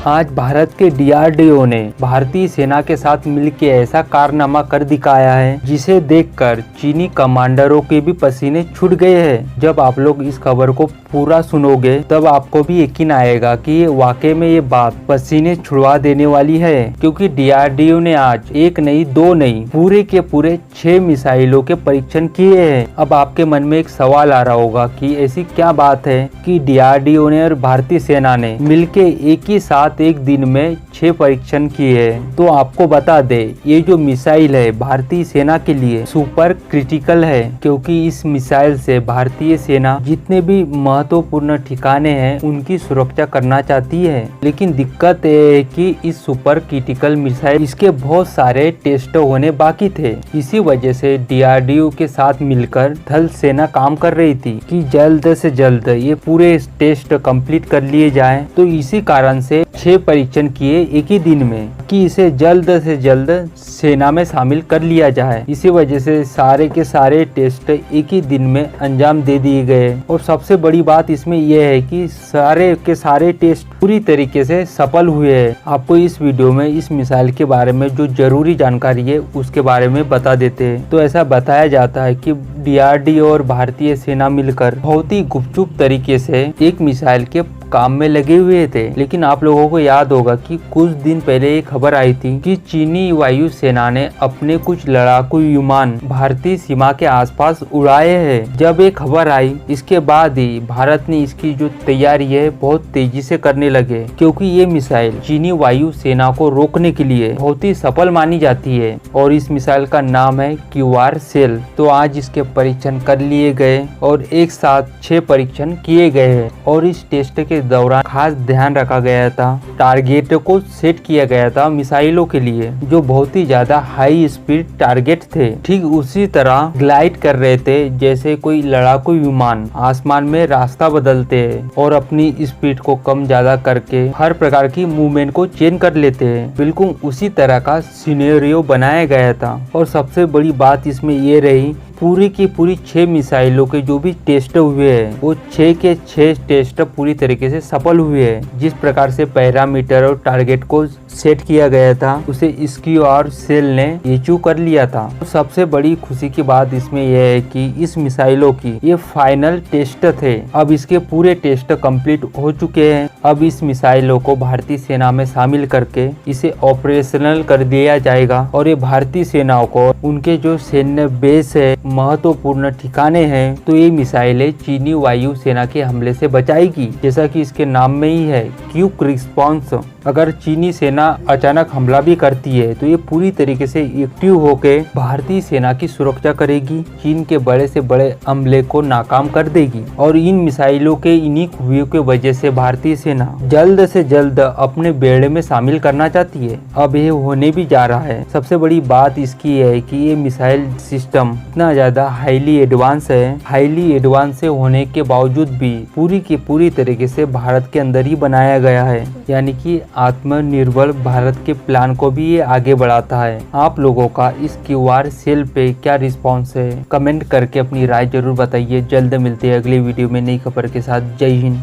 आज भारत के डीआरडीओ ने भारतीय सेना के साथ मिलकर ऐसा कारनामा कर दिखाया है जिसे देखकर चीनी कमांडरों के भी पसीने छूट गए हैं। जब आप लोग इस खबर को पूरा सुनोगे तब आपको भी यकीन आएगा कि ये वाकई में ये बात पसीने छुड़वा देने वाली है, क्योंकि डीआरडीओ ने आज एक नहीं दो नहीं पूरे के पूरे 6 मिसाइलों के परीक्षण किए हैं। अब आपके मन में एक सवाल आ रहा होगा कि ऐसी क्या बात है कि डीआरडीओ ने और भारतीय सेना ने मिलके एक ही साथ एक दिन में 6 परीक्षण किए हैं। तो आपको बता दे, ये जो मिसाइल है भारतीय सेना के लिए सुपर क्रिटिकल है, क्योंकि इस मिसाइल से भारतीय सेना जितने भी महत्वपूर्ण ठिकाने हैं उनकी सुरक्षा करना चाहती है। लेकिन दिक्कत ये है कि इस सुपर क्रिटिकल मिसाइल इसके बहुत सारे टेस्ट होने बाकी थे। इसी वजह से डीआरडीओ के साथ मिलकर थल सेना काम कर रही थी कि जल्द से जल्द ये पूरे टेस्ट कंप्लीट कर लिए जाएं। तो इसी कारण से 6 परीक्षण किए एक ही दिन में कि इसे जल्द से जल्द सेना में शामिल कर लिया जाए। इसी वजह से सारे के सारे टेस्ट एक ही दिन में अंजाम दे दिए गए। और सबसे बड़ी बात इसमें यह है कि सारे के सारे टेस्ट पूरी तरीके से सफल हुए हैं। आपको इस वीडियो में इस मिसाइल के बारे में जो जरूरी जानकारी है उसके बारे में बता देते हैं। तो ऐसा बताया जाता है कि डीआरडीओ और भारतीय सेना मिलकर बहुत ही गुपचुप तरीके से एक मिसाइल के काम में लगे हुए थे। लेकिन आप लोगों को याद होगा कि कुछ दिन पहले एक खबर आई थी कि चीनी वायु सेना ने अपने कुछ लड़ाकू विमान भारतीय सीमा के आसपास उड़ाए हैं। जब ये खबर आई इसके बाद ही भारत ने इसकी जो तैयारी है बहुत तेजी से करने लगे, क्योंकि ये मिसाइल चीनी वायु सेना को रोकने के लिए बहुत ही सफल मानी जाती है। और इस मिसाइल का नाम है क्यूआर सेल। तो आज इसके परीक्षण कर लिए गए और एक साथ 6 परीक्षण किए गए हैं। और इस टेस्ट के दौरान खास ध्यान रखा गया था, टारगेट को सेट किया गया था मिसाइलों के लिए जो बहुत ही ज्यादा हाई स्पीड टारगेट थे। ठीक उसी तरह ग्लाइड कर रहे थे जैसे कोई लड़ाकू विमान आसमान में रास्ता बदलते हैं और अपनी स्पीड को कम ज्यादा करके हर प्रकार की मूवमेंट को चेंज कर लेते हैं। बिल्कुल उसी तरह का सिनेरियो बनाया गया था। और सबसे बड़ी बात इसमें ये रही, पूरी की पूरी 6 मिसाइलों के जो भी टेस्ट हुए हैं वो 6 के 6 टेस्ट पूरी तरीके से सफल हुए हैं। जिस प्रकार से पैरामीटर और टारगेट को सेट किया गया था उसे क्यूआर सेल ने अचीव कर लिया था। तो सबसे बड़ी खुशी की बात इसमें यह है कि इस मिसाइलों की ये फाइनल टेस्ट थे। अब इसके पूरे टेस्ट कंप्लीट हो चुके हैं। अब इस मिसाइलों को भारतीय सेना में शामिल करके इसे ऑपरेशनल कर दिया जाएगा और ये भारतीय सेनाओं को उनके जो सैन्य बेस है, महत्वपूर्ण ठिकाने हैं, तो ये मिसाइलें चीनी वायु सेना के हमले से बचाएगी। जैसा कि इसके नाम में ही है, क्विक रिस्पॉन्स। अगर चीनी सेना अचानक हमला भी करती है तो ये पूरी तरीके से एक्टिव होके भारतीय सेना की सुरक्षा करेगी, चीन के बड़े से बड़े हमले को नाकाम कर देगी। और इन मिसाइलों के इन्हीं खूबियों के वजह से भारतीय सेना जल्द से जल्द अपने बेड़े में शामिल करना चाहती है। अब ये होने भी जा रहा है। सबसे बड़ी बात इसकी है कि ये मिसाइल सिस्टम इतना ज्यादा हाईली एडवांस है। हाईली एडवांस से होने के बावजूद भी पूरी की पूरी तरीके से भारत के अंदर ही बनाया गया है, यानी कि आत्मनिर्भर भारत के प्लान को भी ये आगे बढ़ाता है। आप लोगों का इस क्यूआर सेल पे क्या रिस्पॉन्स है, कमेंट करके अपनी राय जरूर बताइए। जल्द मिलते हैं अगली वीडियो में नई खबर के साथ। जय हिंद।